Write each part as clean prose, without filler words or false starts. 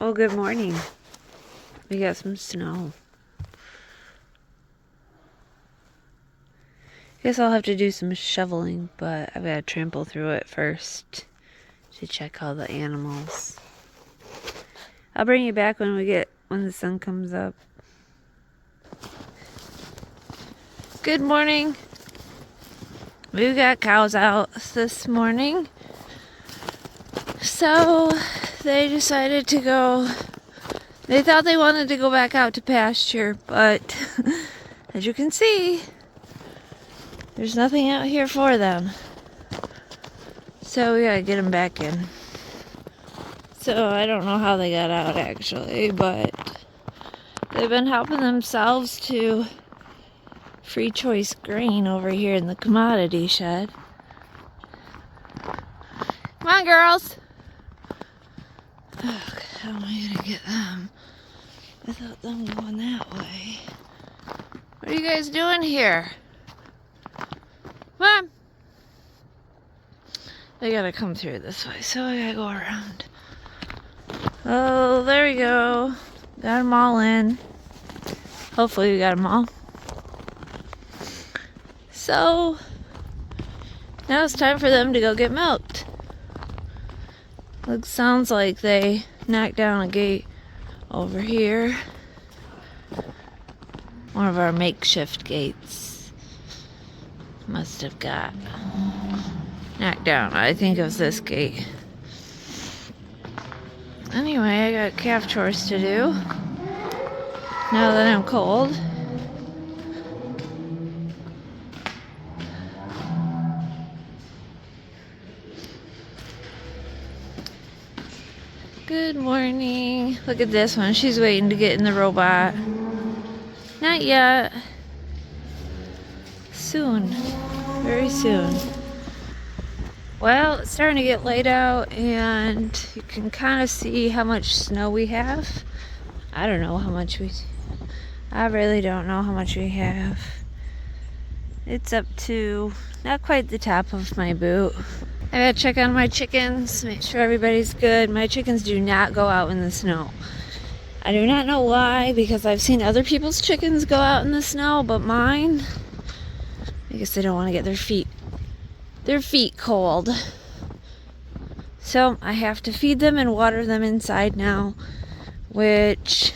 Oh, good morning. We got some snow. Guess I'll have to do some shoveling, but I've got to trample through it first to check all the animals. I'll bring you back when the sun comes up. Good morning. We've got cows out this morning. So they decided to go. They thought they wanted to go back out to pasture, but as you can see, there's nothing out here for them. So we gotta get them back in. So I don't know how they got out actually, but they've been helping themselves to free choice grain over here in the commodity shed. Come on, girls! Oh, how am I gonna get them without them going that way? What are you guys doing here? Come on! They gotta come through this way, so I gotta go around. Oh, there we go. Got them all in. Hopefully we got them all. So, now it's time for them to go get milked. Sounds like they knocked down a gate over here. One of our makeshift gates. Must have got knocked down. I think it was this gate. Anyway, I got calf chores to do. Now that I'm cold. Good morning. Look at this one. She's waiting to get in the robot. Not yet. Soon. Very soon. Well, it's starting to get late out and you can kind of see how much snow we have. I don't know how much I really don't know how much we have. It's up to not quite the top of my boot. I gotta check on my chickens, make sure everybody's good. My chickens do not go out in the snow. I do not know why, because I've seen other people's chickens go out in the snow, but mine, I guess they don't want to get their feet cold. So I have to feed them and water them inside now, which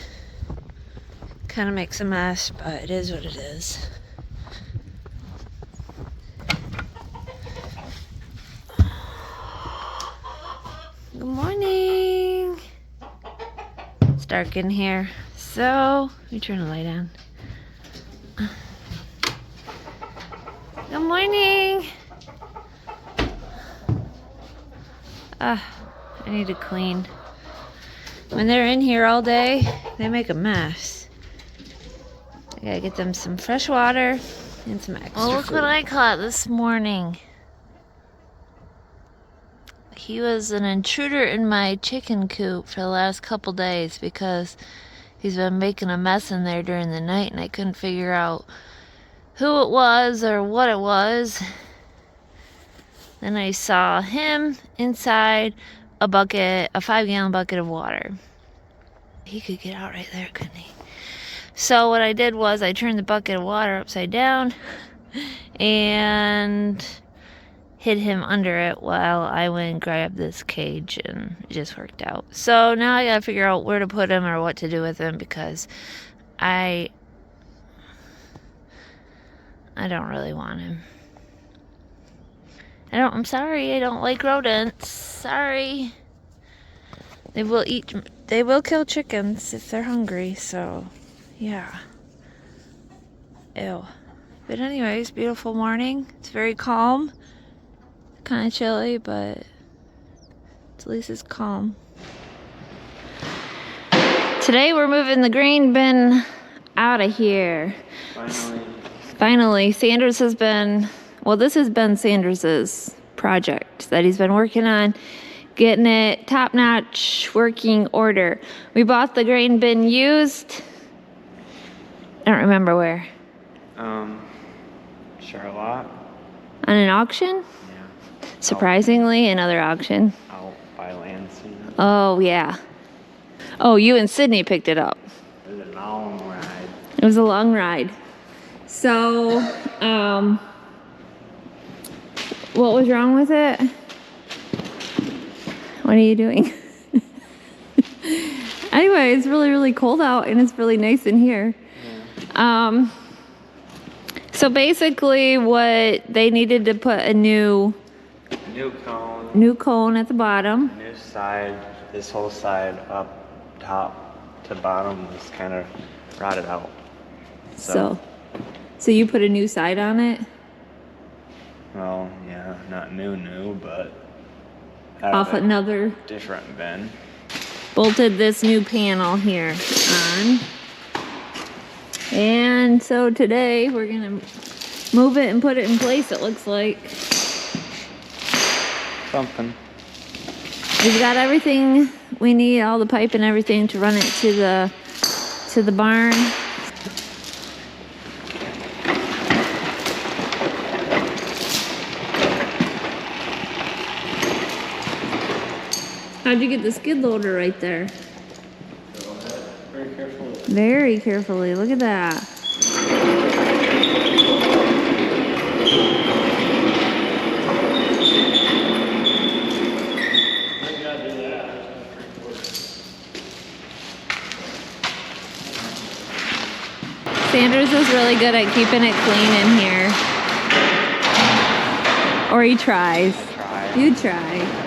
kind of makes a mess, but it is what it is. Good morning. It's dark in here, so let me turn the light on. Good morning. I need to clean. When they're in here all day, they make a mess. I gotta get them some fresh water and some extra look food. what I caught this morning. He was an intruder in my chicken coop for the last couple days because he's been making a mess in there during the night and I couldn't figure out who it was or what it was. Then I saw him inside a 5-gallon bucket of water. He could get out right there, couldn't he? So what I did was I turned the bucket of water upside down and hid him under it while I went and grabbed this cage, and it just worked out. So now I gotta figure out where to put him or what to do with him because I don't really want him. I'm sorry, I don't like rodents. Sorry. They will kill chickens if they're hungry, so yeah. Ew. But anyways, beautiful morning. It's very calm. Kind of chilly, but at least it's calm. Today we're moving the grain bin out of here. Finally, Sanders has been, well, this has been Sanders's project that he's been working on, getting it top-notch working order. We bought the grain bin used. I don't remember where. Charlotte. On an auction? Yeah. Surprisingly, another auction. Out by land soon. Oh, yeah. Oh, you and Sydney picked it up. It was a long ride. It was a long ride. So, what was wrong with it? What are you doing? Anyway, it's really, really cold out and it's really nice in here. Yeah. So basically what they needed to put a new cone at the bottom. New side, this whole side up top to bottom was kind of rotted out. So you put a new side on it? Well, yeah, not new, but Off another different bin. bolted this new panel here on. And so today we're gonna move it and put it in place, it looks like. Something. We've got everything we need, all the pipe and everything to run it to the barn. How'd you get the skid loader right there? Very carefully. Very carefully, look at that. Sanders is really good at keeping it clean in here. Or he tries. You try.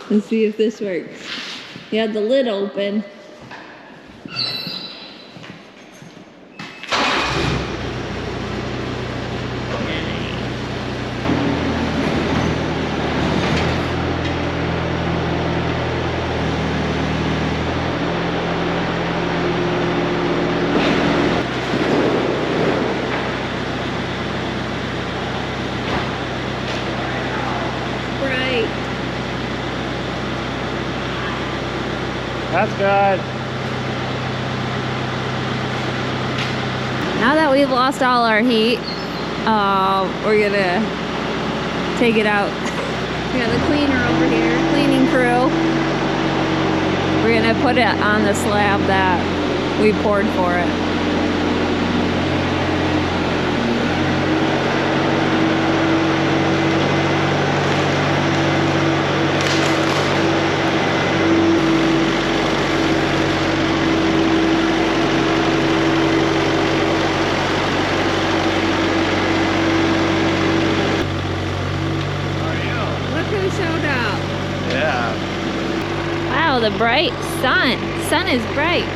Let's see if this works. You had the lid open. That's good. Now that we've lost all our heat, we're gonna take it out. We got the cleaner over here, cleaning crew. We're gonna put it on the slab that we poured for it. Wow, the bright sun. Sun is bright.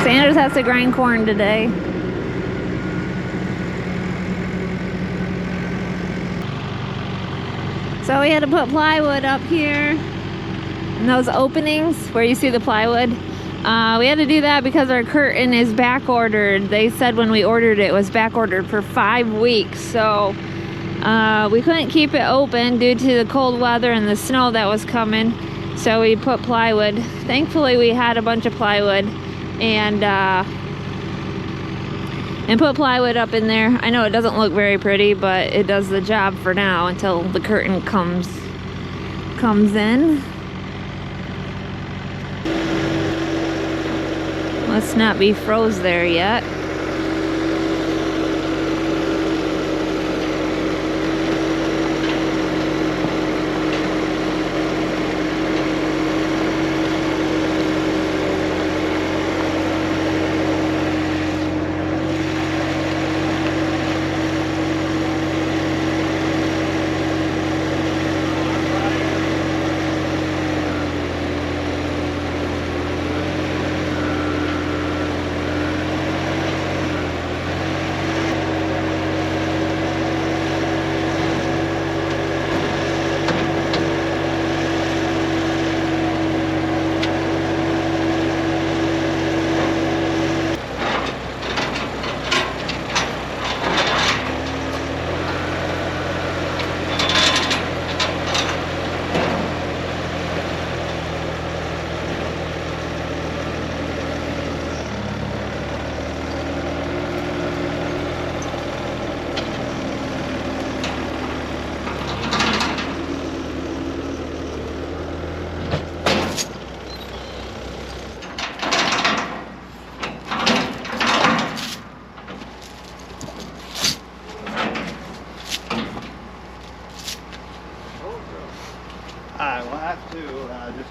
Sanders has to grind corn today. So we had to put plywood up here in those openings where you see the plywood. We had to do that because our curtain is back ordered. They said when we ordered it, it was back ordered for 5 weeks. So we couldn't keep it open due to the cold weather and the snow that was coming. So we put plywood. Thankfully we had a bunch of plywood and put plywood up in there. I know it doesn't look very pretty, but it does the job for now until the curtain comes in. Let's not be froze there yet.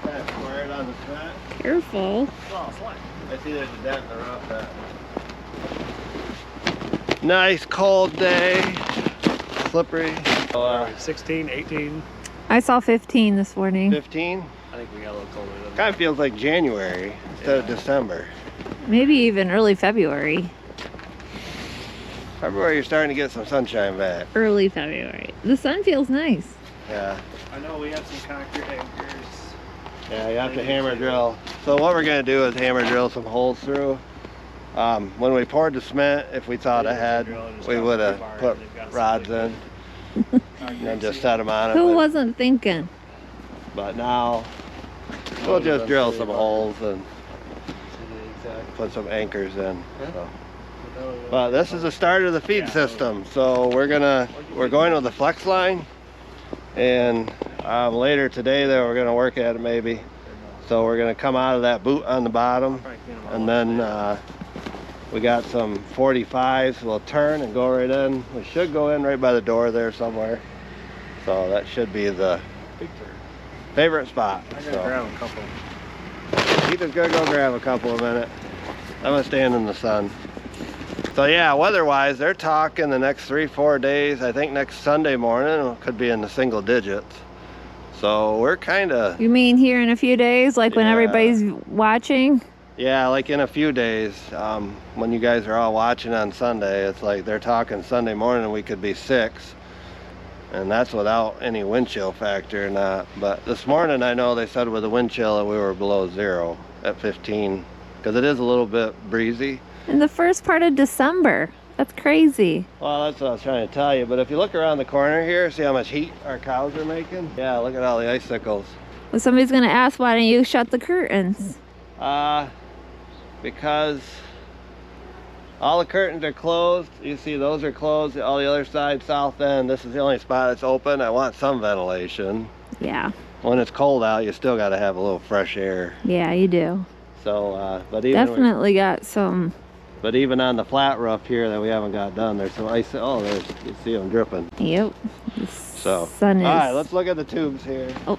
kind of squared on the cement. Careful. I see there's a dent in the roof. Nice cold day. Slippery. 16, 18. I saw 15 this morning. 15. I think we got a little colder than Kind of feels like January instead of December. Maybe even early February. February, you're starting to get some sunshine back. Early February. The sun feels nice. Yeah. I know we have some concrete anchors. Yeah, you have to hammer drill. So what we're gonna do is hammer drill some holes through. When we poured the cement, if we thought ahead, we would have put rods in and then just set them on it. Who wasn't thinking? But now we'll just drill some holes and put some anchors in. So. But this is the start of the feed system. So we're going with the flex line, and later today though we're gonna work at it maybe. So we're gonna come out of that boot on the bottom, and then we got some 45s. We'll turn and go right in. We should go in right by the door there somewhere. So that should be the favorite spot. I'm gonna grab a couple. Ethan's gonna go grab a couple in a minute. I'm gonna stand in the sun. So yeah, weather-wise, they're talking the next 3-4 days. I think next Sunday morning could be in the single digits. So we're kind of. You mean here in a few days, like when Yeah. everybody's watching? Yeah, like in a few days, when you guys are all watching on Sunday, it's like they're talking Sunday morning we could be 6. And that's without any wind chill factor or not. But this morning I know they said with the wind chill that we were below 0 at 15. Because it is a little bit breezy. In the first part of December. That's crazy. Well, that's what I was trying to tell you. But if you look around the corner here, see how much heat our cows are making? Yeah, look at all the icicles. Well, somebody's going to ask, why don't you shut the curtains? Because all the curtains are closed. You see those are closed. All the other side, south end, this is the only spot that's open. I want some ventilation. Yeah. When it's cold out, you still got to have a little fresh air. Yeah, you do. So, but even Definitely got some. But even on the flat roof here that we haven't got done, there's some ice. Oh, there's, you see them dripping. Yep. The So, sun is. all right, let's look at the tubes here. Oh.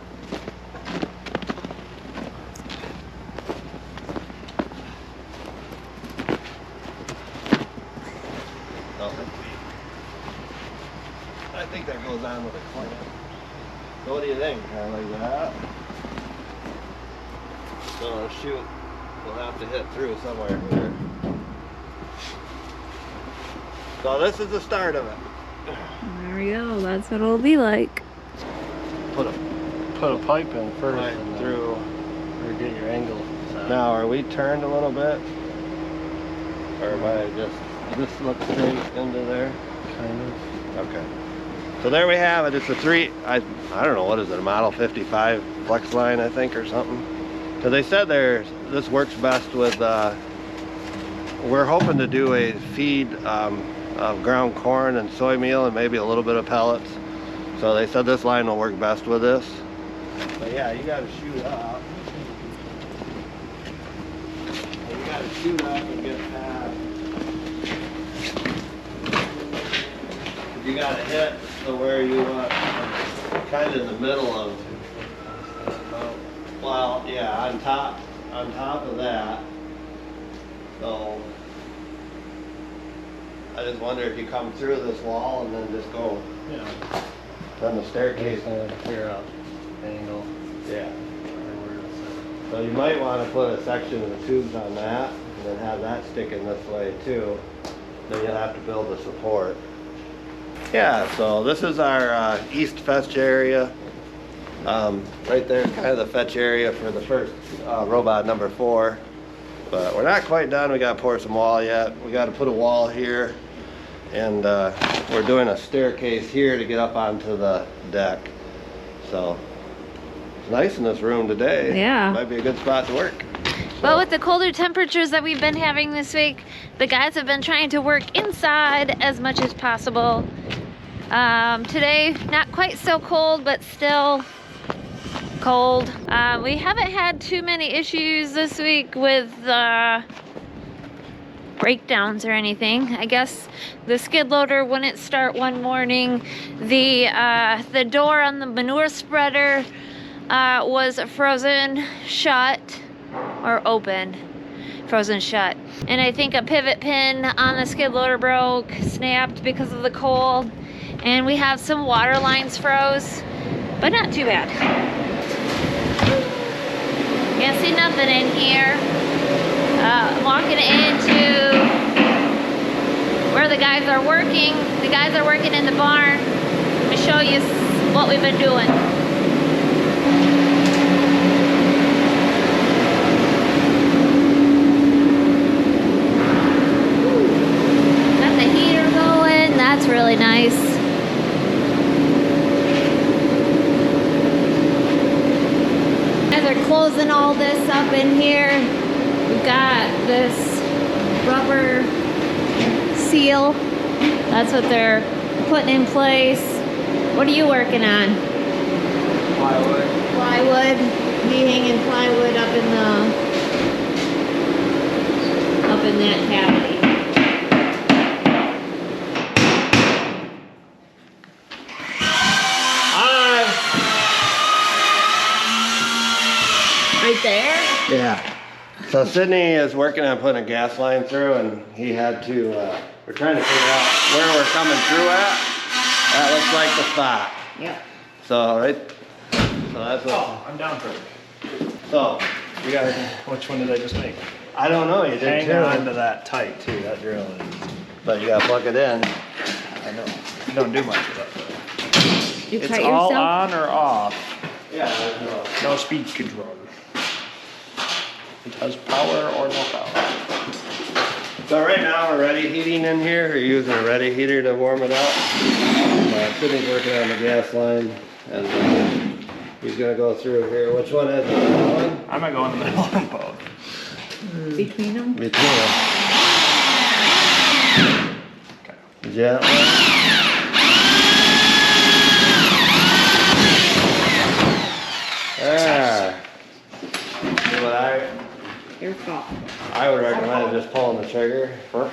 I think that goes on with a clamp. So what do you think? Kind of like that? So shoot, we'll have to hit through somewhere here. So this is the start of it. There we go. That's what it'll be like. Put a pipe in first. Right and then- through. Or get your angle set. Now, are we turned a little bit? Or am I just look straight into there? Kind of. Okay. So there we have it. It's a I don't know, what is it, a Model 55 flex line, I think, or something. So they said this works best with, we're hoping to do a feed of ground corn and soy meal and maybe a little bit of pellets. So they said this line will work best with this. But yeah, you gotta shoot up. You gotta shoot up and get past. You gotta hit to where you want, kind of in the middle of, well, yeah, on top of that. So I just wonder if you come through this wall and then just go Yeah. down the staircase. Just gonna figure out angle. Yeah. Or where to set it. So you might want to put a section of the tubes on that and then have that sticking this way too. Then you'll have to build the support. Yeah, so this is our east fetch area. Right there, kind of the fetch area for the first robot number 4. But we're not quite done. We got to pour some wall yet. We got to put a wall here, and we're doing a staircase here to get up onto the deck. So it's nice in this room today. Yeah. Might be a good spot to work. Well, with the colder temperatures that we've been having this week, the guys have been trying to work inside as much as possible. Today, not quite so cold, but still cold. We haven't had too many issues this week with breakdowns or anything. I guess the skid loader wouldn't start one morning. The door on the manure spreader was frozen shut or open. Frozen shut. And I think a pivot pin on the skid loader broke, snapped because of the cold. And we have some water lines froze, but not too bad. Can't see nothing in here. I'm walking into where the guys are working. The guys are working in the barn. Let me show you what we've been doing. Got the heater going. That's really nice. Guys are closing all this up in here. We've got this rubber seal. That's what they're putting in place. What are you working on? Plywood. Plywood. He hanging plywood up in that cavity. Right there? Yeah. So Sydney is working on putting a gas line through, and he had to, we're trying to figure out where we're coming through at. That looks like the spot. Yep. So, right, so that's what, Oh, I'm down for it. so, we got, Which one did I just make? I don't know, you did Hang on too, to that tight too, that drill is. but you gotta plug it in. I know. You don't do much with that though. You It's cut all yourself? on or off. Yeah, there's no. No speed control. It has power or no power. So right now we're ready heating in here. We're using a ready heater to warm it up. Sydney's working on the gas line, and he's gonna go through here. Which one is it? That one? I'm gonna go in the middle of them both. Between them? Between them. Gently. There. See what Your fault. I would recommend just pulling the trigger. So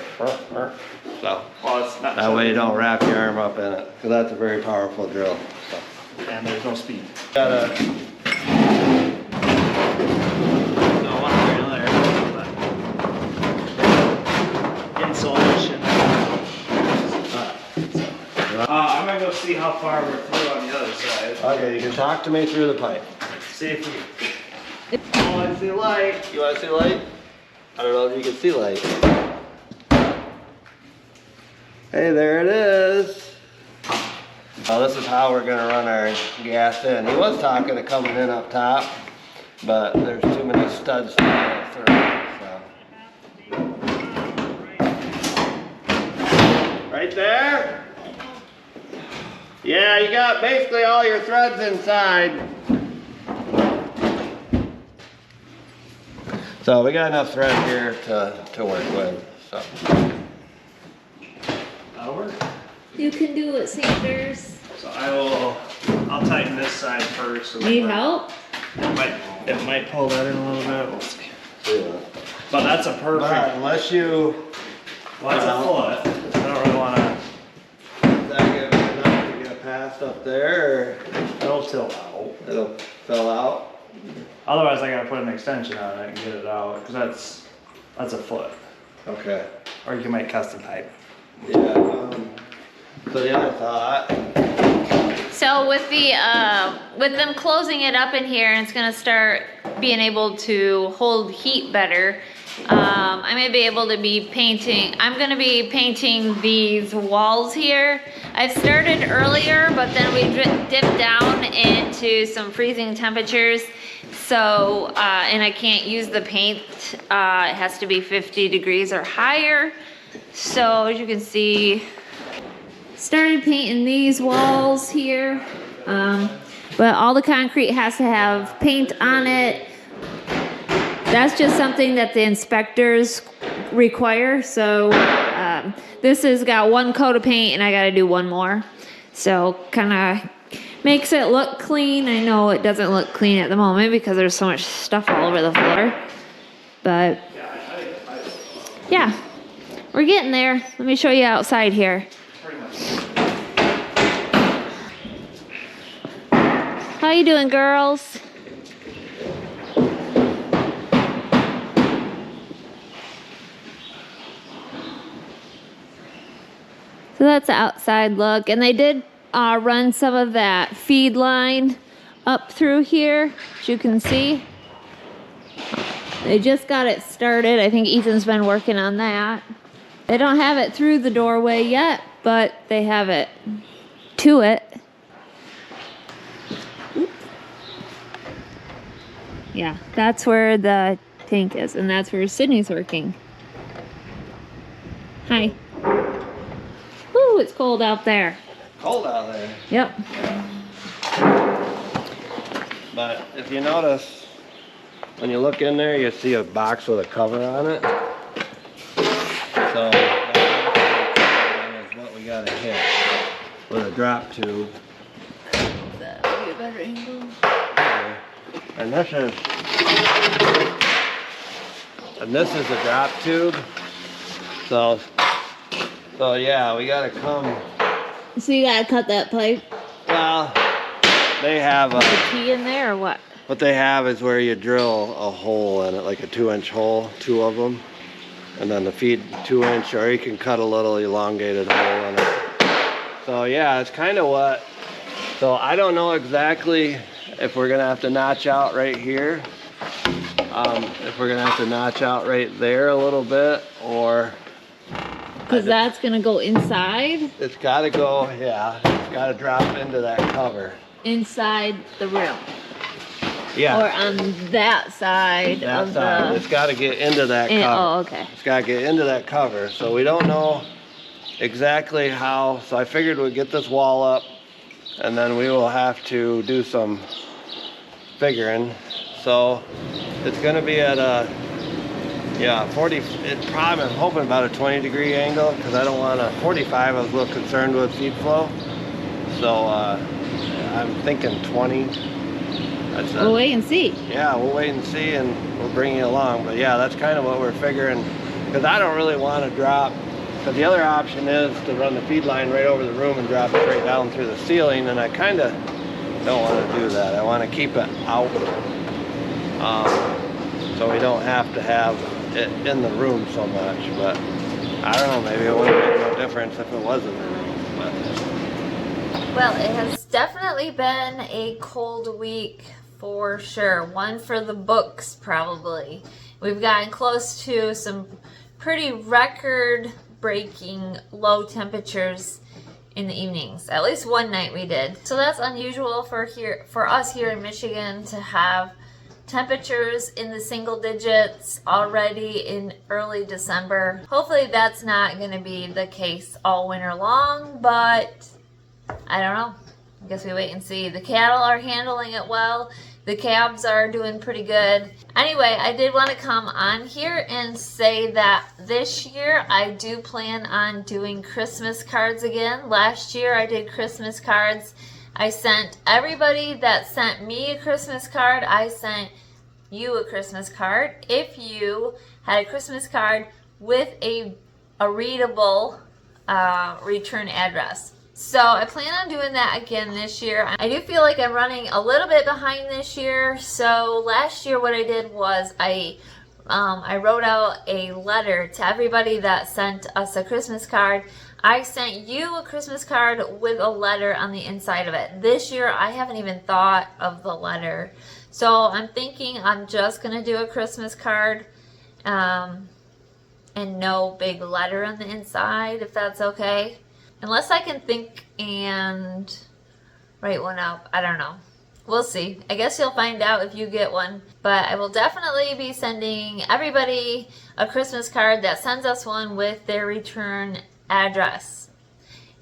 Well, it's not. that way you don't wrap your arm up in it, because that's a very powerful drill. So. And there's no speed. Gotta, No, one way or another. Insulation. I'm gonna go see how far we're through on the other side. okay, you can talk to me through the pipe. See if we. Oh, I see light. You want to see light? I don't know if you can see light. Hey, there it is. Well, this is how we're gonna run our gas in. He was talking to coming in up top, but there's too many studs to go through, so. Right there? Yeah, you got basically all your threads inside. So we got enough thread here to work with, so. That'll work. You can do it, Sanders. So I'll tighten this side first. So Need help? It might pull that in a little bit. We'll see. Yeah. But that's a perfect. But unless you, Well, that's a foot. I don't really want to. is that gonna be enough to get past up there, or It'll tilt out. it'll fill out? Otherwise, I gotta put an extension on it and get it out because that's a foot. Okay. Or you can make custom pipe. Yeah, so the other thought, So with them closing it up in here, and it's gonna start being able to hold heat better. I'm gonna be able to be painting. I'm gonna be painting these walls here. I've started earlier, but then we dipped down into some freezing temperatures. So, and I can't use the paint. It has to be 50 degrees or higher. So as you can see, started painting these walls here. But all the concrete has to have paint on it. That's just something that the inspectors require. So this has got one coat of paint and I gotta do one more. So kind of makes it look clean. I know it doesn't look clean at the moment because there's so much stuff all over the floor. But yeah, we're getting there. Let me show you outside here. How you doing, girls? So that's the outside look. And they did run some of that feed line up through here, as you can see. They just got it started. I think Ethan's been working on that. They don't have it through the doorway yet, but they have it to it. Yeah, that's where the tank is, and that's where Sydney's working. Hi. Woo, it's cold out there. Cold out there. Yep. But if you notice, when you look in there, you see a box with a cover on it. So that is what we gotta hit with a drop tube. That'll be a better angle. And this is a drop tube. So yeah, we gotta come. So you gotta cut that pipe. Well, they have a Key in there or what? what they have is where you drill a hole in it, like a 2-inch hole, 2 of them, and then the feed 2-inch, or you can cut a little elongated hole in it. So yeah, it's kind of what. So I don't know exactly if we're gonna have to notch out right here, if we're gonna have to notch out right there a little bit, or Because that's gonna go inside? it's gotta go, yeah, it's gotta drop into that cover. Inside the room. Yeah. Or on that side That of side. the... It's gotta get into that cover. Oh, okay. It's gotta get into that cover. So we don't know exactly how, so I figured we'd get this wall up and then we will have to do some figuring. So it's gonna be at a, yeah, 40, it probably, I'm hoping about a 20-degree angle, because I don't want a 45, I was a little concerned with feed flow. So I'm thinking 20. That's We'll wait and see. yeah, we'll wait and see, and we'll bring you along. But yeah, that's kind of what we're figuring, because I don't really want to drop, because the other option is to run the feed line right over the room and drop it straight down through the ceiling, and I kind of don't want to do that. I want to keep it out, so we don't have to have it in the room so much. But I don't know, maybe it wouldn't make no difference if it was in the room. But Well, it has definitely been a cold week for sure. One for the books, probably. We've gotten close to some pretty record-breaking low temperatures in the evenings. At least one night we did. So that's unusual for us here in Michigan to have temperatures in the single digits already in early December. Hopefully that's not going to be the case all winter long, but I don't know. I guess we wait and see. The cattle are handling it well. The calves are doing pretty good. Anyway, I did want to come on here and say that this year I do plan on doing Christmas cards again. Last year I did Christmas cards. I sent everybody that sent me a Christmas card, I sent you a Christmas card. If you had a Christmas card with a readable return address. So I plan on doing that again this year. I do feel like I'm running a little bit behind this year. So last year what I did was I wrote out a letter to everybody that sent us a Christmas card. I sent you a Christmas card with a letter on the inside of it. This year I haven't even thought of the letter. So I'm thinking I'm just going to do a Christmas card and no big letter on the inside, if that's okay. Unless I can think and write one up. I don't know. We'll see. I guess you'll find out if you get one. But I will definitely be sending everybody a Christmas card that sends us one with their return address.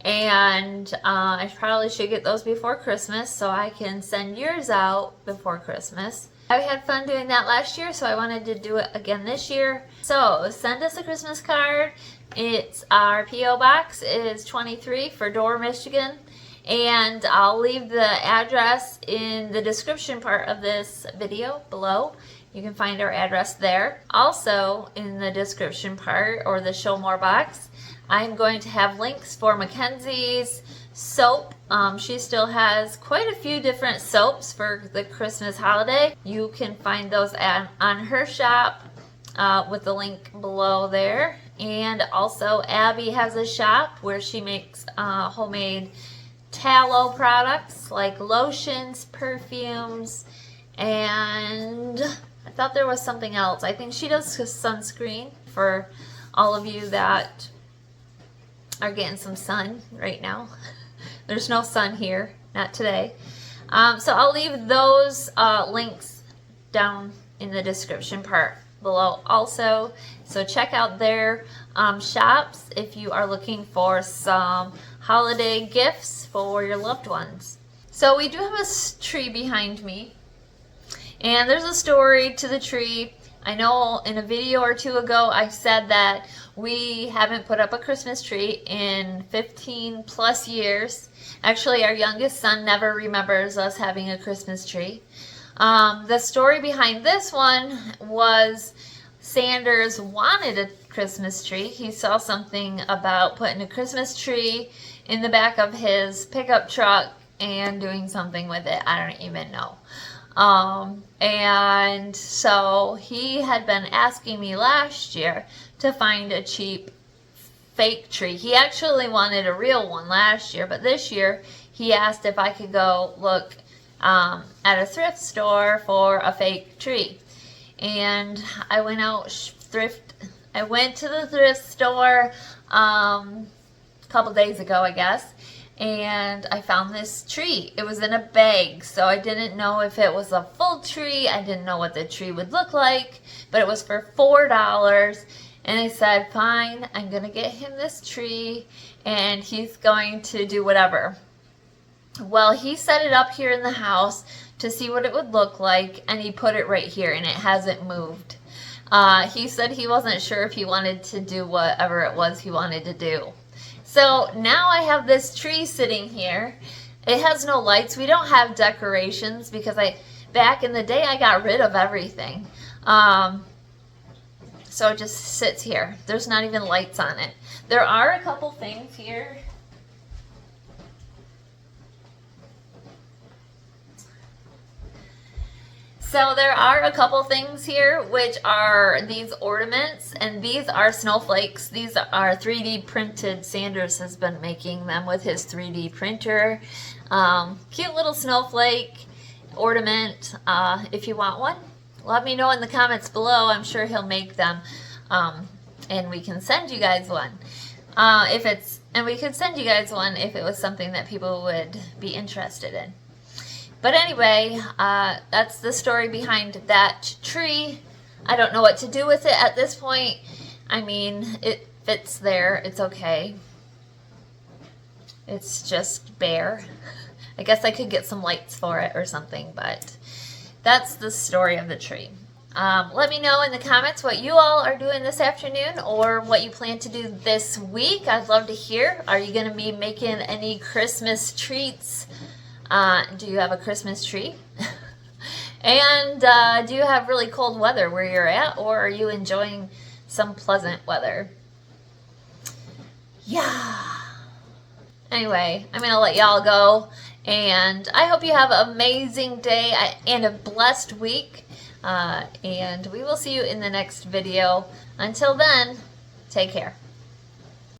And I probably should get those before Christmas so I can send yours out before Christmas. I had fun doing that last year, so I wanted to do it again this year. So send us a Christmas card. It's our P.O. Box is 23 for Dorr, Michigan. And I'll leave the address in the description part of this video below. You can find our address there. Also in the description part, or the show more box, I'm going to have links for Mackenzie's soap. She still has quite a few different soaps for the Christmas holiday. You can find those on her shop with the link below there. And also Abbey has a shop where she makes homemade tallow products like lotions, perfumes, and I thought there was something else. I think she does sunscreen for all of you that are getting some sun right now. There's no sun here, not today. So I'll leave those links down in the description part below also. So check out their shops if you are looking for some holiday gifts for your loved ones. So we do have a tree behind me, and there's a story to the tree. I know in a video or two ago I said that we haven't put up a Christmas tree in 15 plus years. Actually, our youngest son never remembers us having a Christmas tree. The story behind this one was Sanders wanted a Christmas tree. He saw something about putting a Christmas tree in the back of his pickup truck and doing something with it. I don't even know. And so he had been asking me last year to find a cheap fake tree. He actually wanted a real one last year, but this year he asked if I could go look at a thrift store for a fake tree. And I went out I went to the thrift store a couple days ago, I guess, and I found this tree. It was in a bag, so I didn't know if it was a full tree. I didn't know what the tree would look like, but it was for $4. And I said, fine, I'm going to get him this tree, and he's going to do whatever. Well, he set it up here in the house to see what it would look like, and he put it right here, and it hasn't moved. He said he wasn't sure if he wanted to do whatever it was he wanted to do. So now I have this tree sitting here. It has no lights. We don't have decorations because back in the day I got rid of everything. So it just sits here. There's not even lights on it. There are a couple things here. So there are a couple things here, which are these ornaments, and these are snowflakes. These are 3D printed. Sanders has been making them with his 3D printer. Cute little snowflake ornament. If you want one, let me know in the comments below. I'm sure he'll make them, and we can send you guys one. And we could send you guys one if it was something that people would be interested in. But anyway, that's the story behind that tree. I don't know what to do with it at this point. I mean, it fits there. It's okay. It's just bare. I guess I could get some lights for it or something, but that's the story of the tree. Let me know in the comments what you all are doing this afternoon or what you plan to do this week. I'd love to hear. Are you going to be making any Christmas treats? Do you have a Christmas tree? And do you have really cold weather where you're at, or are you enjoying some pleasant weather? Yeah. Anyway, I'm going to let y'all go, and I hope you have an amazing day and a blessed week, and we will see you in the next video. Until then, take care.